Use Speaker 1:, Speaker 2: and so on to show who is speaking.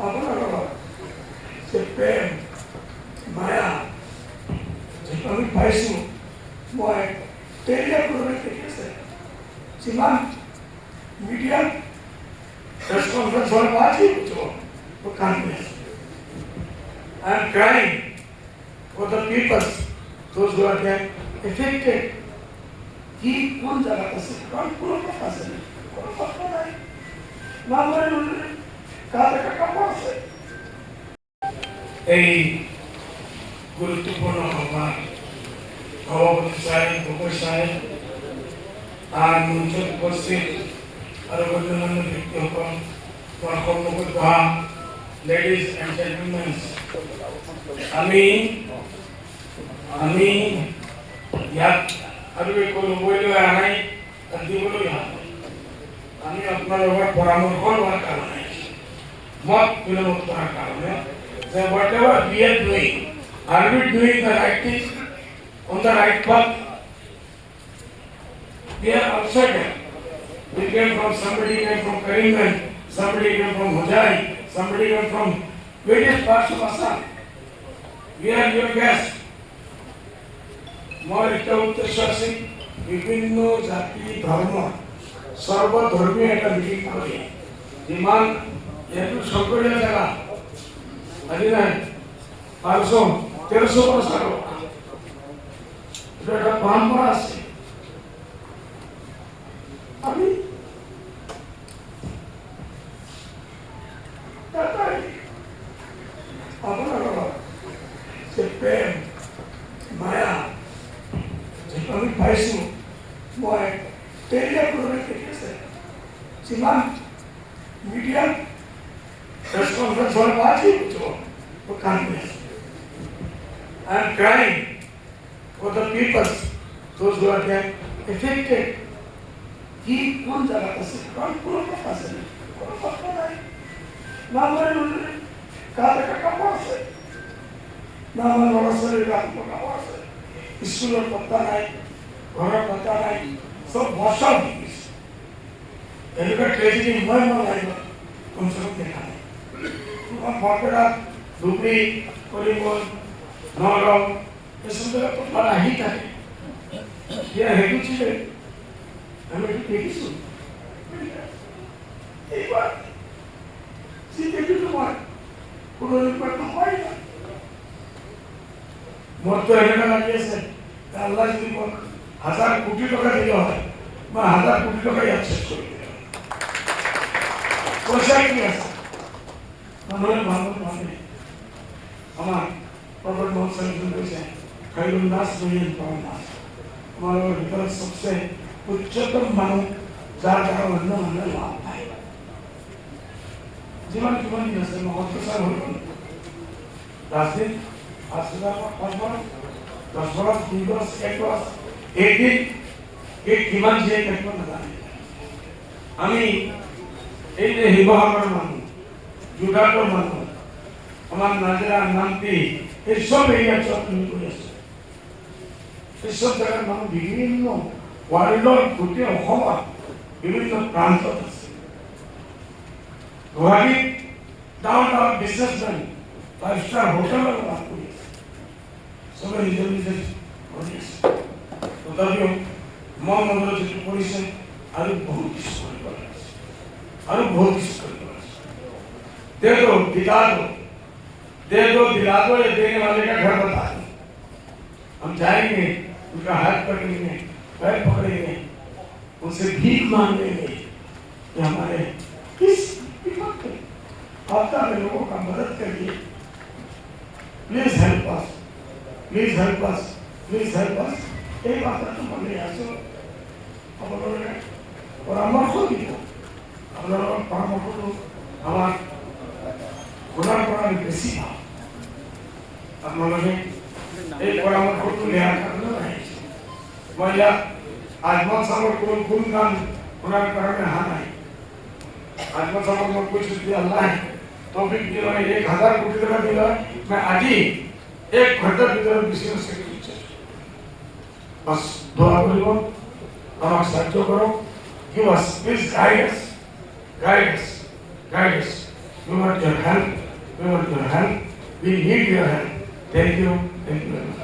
Speaker 1: আপনারা সে প্রেম মায়া যেটা আমি পাইছোঁ মই টেলিয়া কৰি দেখিছে যিমান মিডিয়াত প্ৰেছ কনফাৰেন্স হোৱাৰ বাদেই I am crying for the people, those who are there affected. কি কোন জায়গা আছে কারণ কোনো কথা আছে না কোনো কথা নাই না মানে কাজে কাপড় আছে এই গুরুত্বপূর্ণ সভা সভাপতি সাহেব ভূপেশ সাহেব আর মঞ্চত উপস্থিত আৰু গণ্যমান্য ব্যক্তিসকল তোমাৰ সন্মুখত বহা লেডিজ এণ্ড জেণ্টলমেন আমি ইয়াত আৰু একো ল'বলৈ অহা নাই দিবলৈ অহা নাই আমি আপোনালোকৰ পৰামৰ্শ লোৱাৰ কাৰণে মত বিনিময় কৰাৰ কাৰণে যে whatever we are doing, are we doing the right thing on the right path? We are outsider. We came from somebody came from Karimganj, somebody came from Hojai, somebody came from various parts of Assam. We are your guests. মই এটা উদ্দেশ্য আছে বিভিন্ন জাতি ধৰ্ম সৰ্বধৰ্মীয় এটা meeting কৰি যিমান এইটো শংকৰীয়া জেগা আজি নাই 500-1300 বছৰ এটা এটা পৰম্পৰা আছে আমি আপোনালোকৰ যে প্ৰেম মায়া যেটা আমি পাইছোঁ মই টেলিয়া কৰি দেখিছে যিমান মিডিয়াত প্ৰেছ কনফাৰেন্স হোৱাৰ বাদেই I am crying for the people, those who are there affected. কি কোন জায়গা আছে কারণ কোনো কথা আছে না কোনো কথা নাই না মানে কাজে কাপড় আছে না আমার ল'ৰা ছোৱালীৰ কাপড় আছে স্কুলৰ পত্তা নাই ঘৰৰ পত্তা নাই সব বর্ষা হৈ গৈছে এনেকুৱা ট্ৰেজেডি মই লাগিব কমচে কম দেখা নাই তোমাৰ বৰপেটা ধুবুৰী কৰিমগঞ্জ নগাঁও এসব জায়গা পত্তা আহি থাকে সেয়া হেগুছিলে আমি একটু দেখিছোঁ এইবাৰ যি দেখিছোঁ মই কোনো নহয় না মোৰতো এনেকুৱা লাগি আছে আল্লাহ যদি মোক 1000 কোটি টাকা দিলে হয় মই 1000 কোটি টাকা ইয়াত শেষ কৰি দিলে পইচা কি আছে মানুহে মানে আমাৰ প্ৰবল মহোৎসৱ কৈছে খাইলুন নাচ বহিল পাওঁ নাচ আমাৰ ভিতৰত সবচে উচ্চতম মানুহ যাৰ দ্বাৰা অন্য মানুহে লাভ পায় যিমান কিমান দিন আছে মহৎপ্ৰচাৰ হৈ গ'ল 10 দিন 5 বছৰ 10 বছৰ 2 বছৰ 1 বছৰ একদিন এই কিমান যে কেনেকুৱা নাজানে আমি এই যে শিৱসাগৰৰ মানুহ যোৰহাটৰ মানুহ আমাৰ নাজিৰা নামটি এই সব এৰিয়াত চব কৰি আছে এই সব জায়গার মানুষ বিভিন্ন ওয়ার্ল্ডৰ গোটেই অসমত বিভিন্ন প্ৰান্তত আছে গুৱাহাটীত ডাউন বিজনেছমেন 5-star হোটেলৰ লাভ কৰি আছে চবে নিজৰ নিজৰ কৰি আছে তথাপিও মন মনৰ যিটো কৰিছে আৰু বহুত কিছু কৰিব আছে আৰু বহুত কিছু কৰিব আছে दे दो दिला दो ये देने वाले का घर बता दो हम जाएंगे उनका हाथ पकड़ेंगे पैर पकड़ेंगे उनसे भीख मांगेंगे कि हमारे किस आपदा में लोगों का मदद करिए please help us please help us please help us এই বার্তা তো মনে আসো আপনারা পরামর্শ দিব আপনারা পরামর্শ আমার ওনার পড়ার বেশি ভাব আপনাদের এই পরামর্শটো নেওয়ার কারণে মই ইয়াত আজমল সাহেবৰ কোন কোন গান ওনার কারণে হা নাই আজমল সাহেব মই কৈছো যে আল্লাহ তৌফিক দিলে 1000 কোটি টাকা দিলে मैं आज ही 1 ঘন্টার ভিতরে বিজনেস সেক্রেটারি बस दुआ करो আমাকে সাহায্য করো give us please guide us guide us. We want your help. We want your help. We need your help. Thank you. Thank you very much.